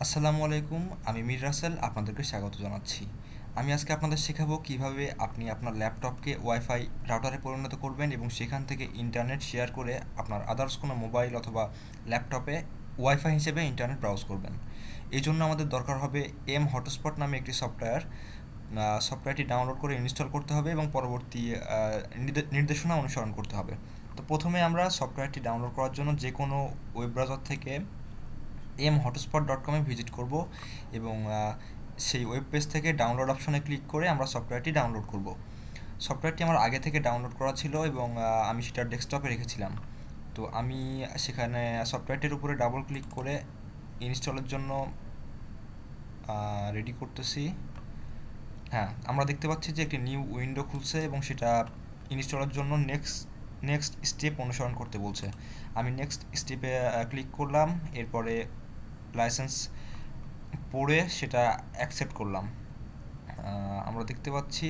আসসালামু আলাইকুম, আমি মীর রাসেল আপনাদেরকে স্বাগত জানাচ্ছি। আমি আজকে আপনাদের শেখাবো কিভাবে আপনি আপনার ল্যাপটপকে ওয়াইফাই রাউটারে পরিণত করবেন এবং সেখান থেকে ইন্টারনেট শেয়ার করে আপনার আদার্স কোনো মোবাইল অথবা ল্যাপটপে ওয়াইফাই হিসেবে ইন্টারনেট ব্রাউজ করবেন। এই জন্য আমাদের দরকার হবে এম হটস্পট নামে একটি সফটওয়্যার। সফটওয়্যারটি ডাউনলোড করে ইনস্টল করতে হবে এবং পরবর্তী নির্দেশনা অনুসরণ করতে হবে। তো প্রথমে আমরা সফটওয়্যারটি ডাউনলোড করার জন্য যে কোনো ওয়েব ব্রাউজার থেকে mhotspot.com-এ ভিজিট করব এবং সেই ওয়েব পেজ থেকে ডাউনলোড অপশনে ক্লিক করে আমরা সফটওয়্যারটি ডাউনলোড করব। সফটওয়্যারটি আমার আগে থেকে ডাউনলোড করা ছিল এবং আমি সেটা ডেস্কটপে রেখেছিলাম। তো আমি সেখানে সফটওয়্যারটির উপরে ডাবল ক্লিক করে ইনস্টলের জন্য রেডি করতেছি। হ্যাঁ, আমরা দেখতে পাচ্ছি যে একটি নিউ উইন্ডো খুলছে এবং সেটা ইনস্টলের জন্য নেক্সট স্টেপ অনুসরণ করতে বলছে। আমি নেক্সট স্টেপে ক্লিক করলাম, এরপরে লাইসেন্স পড়ে সেটা অ্যাকসেপ্ট করলাম। আমরা দেখতে পাচ্ছি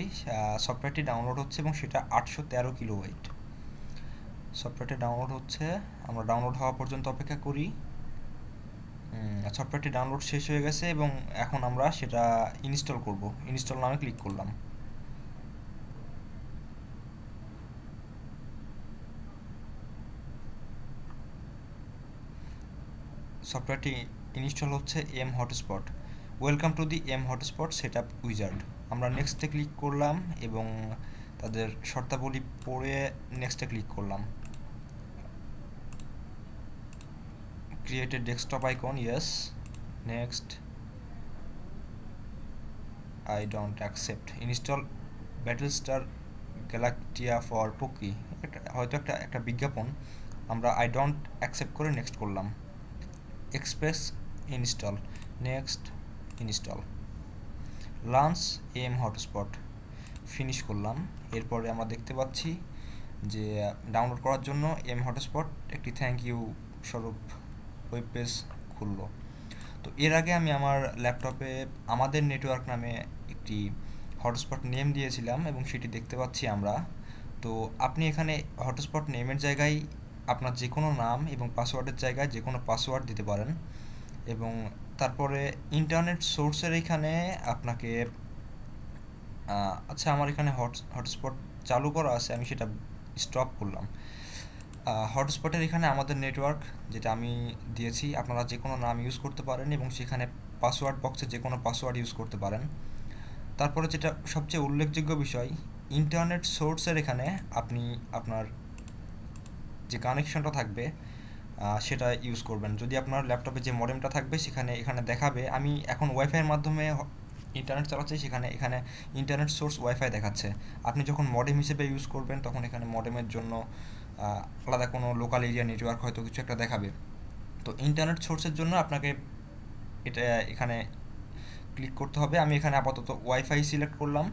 সফটওয়্যারটি ডাউনলোড হচ্ছে এবং সেটা 813 কিলোবাইট। সফটওয়্যারটি ডাউনলোড হচ্ছে, আমরা ডাউনলোড হওয়া পর্যন্ত অপেক্ষা করি। সফটওয়্যারটি ডাউনলোড শেষ হয়ে গেছে এবং এখন আমরা সেটা ইনস্টল করব। ইনস্টল নামে ক্লিক করলাম। সফটওয়্যারটি ইনস্টল হচ্ছে M hotspot. Welcome to the M hotspot set up wizard. আমরা নেক্সটে ক্লিক করলাম এবং তাদের শর্তাবলী পড়ে নেক্সটে ক্লিক করলাম। Create a desktop icon, yes. Next, I don't accept. Install Battlestar Galactica for পোকি, হয়তো একটা বিজ্ঞাপন। আমরা আই ডোন্ট অ্যাকসেপ্ট করে নেক্সট করলাম। Express install, next, install. Launch M hotspot, finish করলাম। এরপরে আমরা দেখতে পাচ্ছি যে ডাউনলোড করার জন্য এম হটস্পট একটি থ্যাংক ইউ স্বরূপ ওয়েব পেজ খুললো। তো এর আগে আমি আমার ল্যাপটপে আমাদের নেটওয়ার্ক নামে একটি হটস্পট নেম দিয়েছিলাম এবং সেটি দেখতে পাচ্ছি আমরা। তো আপনি এখানে হটস্পট নেমের জায়গায় আপনার যে কোনো নাম এবং পাসওয়ার্ডের জায়গায় যে কোনো পাসওয়ার্ড দিতে পারেন এবং তারপরে ইন্টারনেট সোর্সের এখানে আপনাকে আচ্ছা, আমার এখানে হটস্পট চালু করা আছে, আমি সেটা স্টপ করলাম। হটস্পটের এখানে আমাদের নেটওয়ার্ক যেটা আমি দিয়েছি, আপনারা যে কোনো নাম ইউজ করতে পারেন এবং সেখানে পাসওয়ার্ড বক্সে যে কোনো পাসওয়ার্ড ইউজ করতে পারেন। তারপরে যেটা সবচেয়ে উল্লেখযোগ্য বিষয়, ইন্টারনেট সোর্সের এখানে আপনি আপনার যে কানেকশনটা থাকবে সেটা ইউজ করবেন। যদি আপনার ল্যাপটপে যে মডেমটা থাকবে এখানে দেখাবে, আমি এখন ওয়াইফাইয়ের মাধ্যমে ইন্টারনেট চালাচ্ছি, এখানে ইন্টারনেট সোর্স ওয়াইফাই দেখাচ্ছে। আপনি যখন মডেম হিসেবে ইউজ করবেন তখন এখানে মডেমের জন্য আলাদা কোনো লোকাল এরিয়া নেটওয়ার্ক হয়তো কিছু একটা দেখাবে। তো ইন্টারনেট সোর্সের জন্য আপনাকে এটা এখানে ক্লিক করতে হবে। আমি এখানে আপাতত ওয়াইফাই সিলেক্ট করলাম।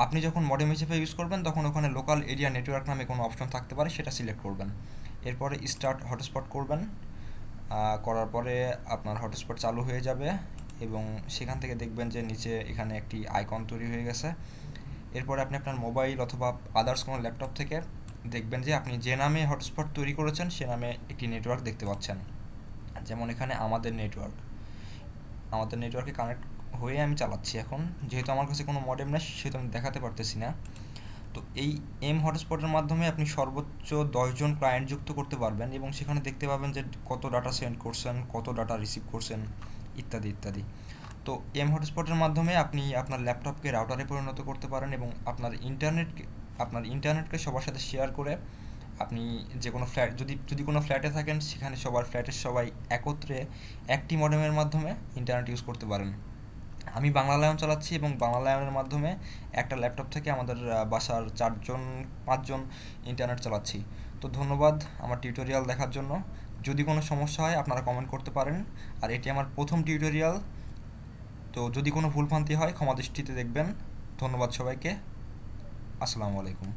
আপনি যখন মডেম হিসেবে ইউজ করবেন তখন ওখানে লোকাল এরিয়া নেটওয়ার্ক নামে কোনো অপশন থাকতে পারে, সেটা সিলেক্ট করবেন। এরপরে স্টার্ট হটস্পট করবেন। করার পরে আপনার হটস্পট চালু হয়ে যাবে এবং সেখান থেকে দেখবেন যে নিচে এখানে একটি আইকন তৈরি হয়ে গেছে। এরপরে আপনি আপনার মোবাইল অথবা আদার্স কোনো ল্যাপটপ থেকে দেখবেন যে আপনি যে নামে হটস্পট তৈরি করেছেন সে নামে একটি নেটওয়ার্ক দেখতে পাচ্ছেন। যেমন এখানে আমাদের নেটওয়ার্কে কানেক্ট হয়ে আমি চালাচ্ছি এখন। যেহেতু আমার কাছে কোনো মডেম নেই সেহেতু আমি দেখাতে পারতেছি না। তো এই এম হটস্পটের মাধ্যমে আপনি সর্বোচ্চ 10 জন ক্লায়েন্ট যুক্ত করতে পারবেন এবং সেখানে দেখতে পাবেন যে কত ডাটা সেন্ড করছেন, কত ডাটা রিসিভ করছেন, ইত্যাদি ইত্যাদি। তো এম হটস্পটের মাধ্যমে আপনি আপনার ল্যাপটপকে রাউটারে পরিণত করতে পারেন এবং আপনার ইন্টারনেটকে সবার সাথে শেয়ার করে আপনি যে কোনো ফ্ল্যাট, যদি কোনো ফ্ল্যাটে থাকেন সেখানে ফ্ল্যাটের সবাই একত্রে একটি মডেমের মাধ্যমে ইন্টারনেট ইউজ করতে পারেন। আমি বাংলা লায়ন চালাচ্ছি এবং বাংলা লায়নের মাধ্যমে একটা ল্যাপটপ থেকে আমাদের বাসার 4-5 জন ইন্টারনেট চালাচ্ছি। তো ধন্যবাদ আমার টিউটোরিয়াল দেখার জন্য। যদি কোনো সমস্যা হয় আপনারা কমেন্ট করতে পারেন। আর এটি আমার প্রথম টিউটোরিয়াল, তো যদি কোনো ভুলভ্রান্তি হয় ক্ষমা দৃষ্টিতে দেখবেন। ধন্যবাদ সবাইকে। আসসালামু আলাইকুম।